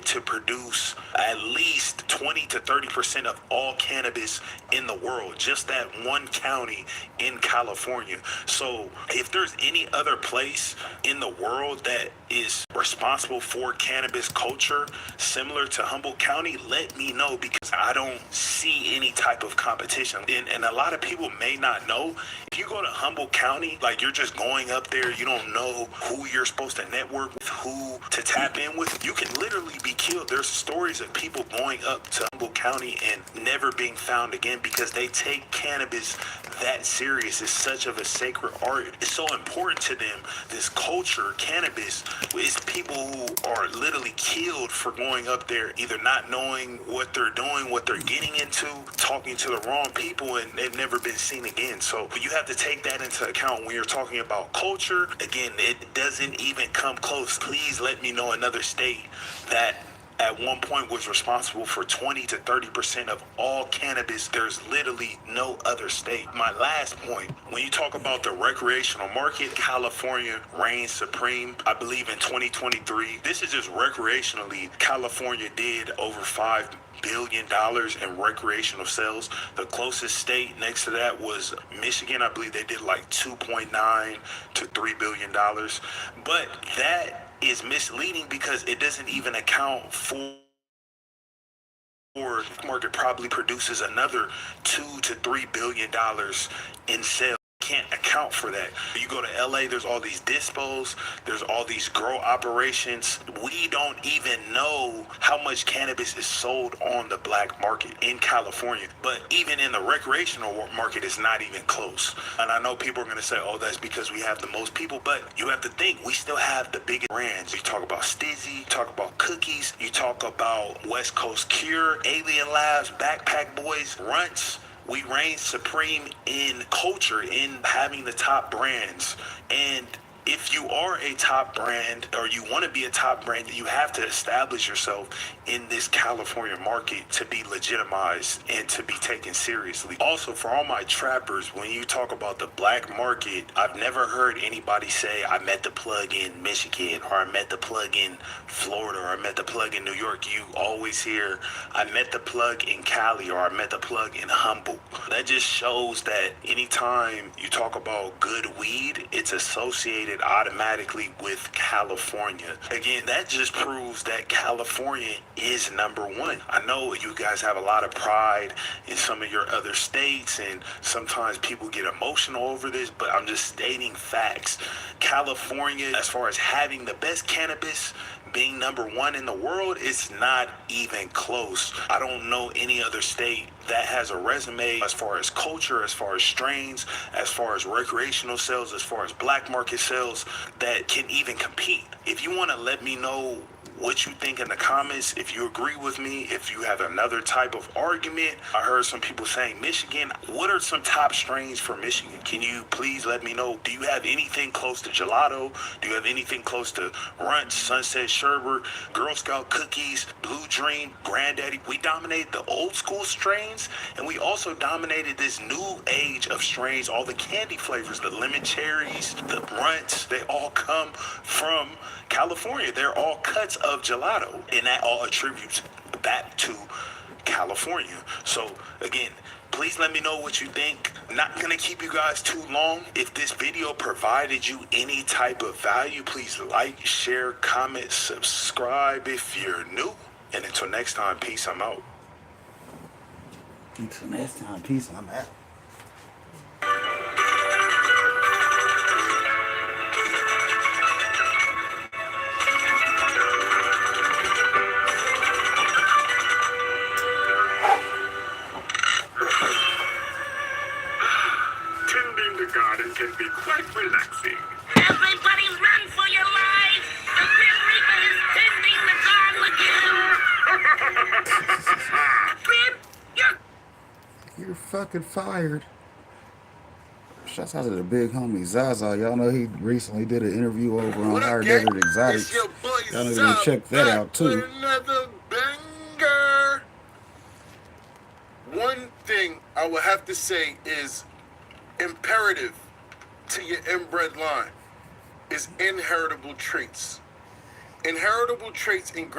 to produce at least 20 to 30% of all cannabis in the world, just that one county in California. So if there's any other place in the world that is responsible for cannabis culture similar to Humboldt County, let me know, because I don't see any type of competition. And a lot of people may not know, if you go to Humboldt County, like, you're just going up there, you don't know who you're supposed to network with, who to tap in with. You can literally be killed. There's stories of people going up to Humboldt County and never being found again because they take cannabis that serious. It's such of a sacred art. It's so important to them. This culture, cannabis, is people who are literally killed for going up there, either not knowing what they're doing, what they're getting into, talking to the wrong people, and they've never been seen again. So you have to take that into account when you're talking about culture. Again, it doesn't even come close. Please let me know another state that at one point was responsible for 20 to 30% of all cannabis. There's literally no other state. My last point, when you talk about the recreational market, California reigns supreme. I believe in 2023, this is just recreationally, California did over $5 billion in recreational sales. The closest state next to that was Michigan. I believe they did like 2.9 to $3 billion. But that is misleading because it doesn't even account for the market probably produces another $2 to $3 billion in sales. Can't account for that. You go to LA, there's all these dispos, there's all these grow operations. We don't even know how much cannabis is sold on the black market in California. But even in the recreational market, it's not even close. And I know people are going to say, oh, that's because we have the most people. But you have to think, we still have the biggest brands. You talk about Stizzy, you talk about Cookies, you talk about West Coast Cure, Alien Labs, Backpack Boys, Runts. We reign supreme in culture, in having the top brands. And if you are a top brand, or you want to be a top brand, you have to establish yourself in this California market to be legitimized and to be taken seriously. Also, for all my trappers, when you talk about the black market, I've never heard anybody say, I met the plug in Michigan, or I met the plug in Florida, or I met the plug in New York. You always hear, I met the plug in Cali, or I met the plug in Humboldt. That just shows that anytime you talk about good weed, it's associated automatically with California. Again, that just proves that California is number one. I know you guys have a lot of pride in some of your other states, and sometimes people get emotional over this, but I'm just stating facts. California, as far as having the best cannabis, being number one in the world, it's not even close. I don't know any other state that has a resume as far as culture, as far as strains, as far as recreational sales, as far as black market sales, that can even compete. If you want to let me know what you think in the comments, if you agree with me, if you have another type of argument. I heard some people saying Michigan. What are some top strains for Michigan? Can you please let me know? Do you have anything close to gelato? Do you have anything close to Runch, Sunset Sherbet, Girl Scout Cookies, Blue Dream, Granddaddy? We dominated the old school strains, and we also dominated this new age of strains, all the candy flavors, the lemon cherries, the Runts, they all come from California. They're all cuts of gelato, and that all attributes back to California. So again, please let me know what you think. Not gonna keep you guys too long. If this video provided you any type of value, please like, share, comment, subscribe if you're new. And until next time, peace, I'm out. Until next time, peace, I'm out. Can be quite relaxing. Everybody run for your lives! The Grim Reaper is tending the garden again! Grim, You're fucking fired. Shouts out to the big homie Zaza. Y'all know he recently did an interview over on Higher Desert Exotics. Y'all need to check that out too. Another banger. One thing I will have to say is imperative to your inbred line is inheritable traits. Inheritable traits in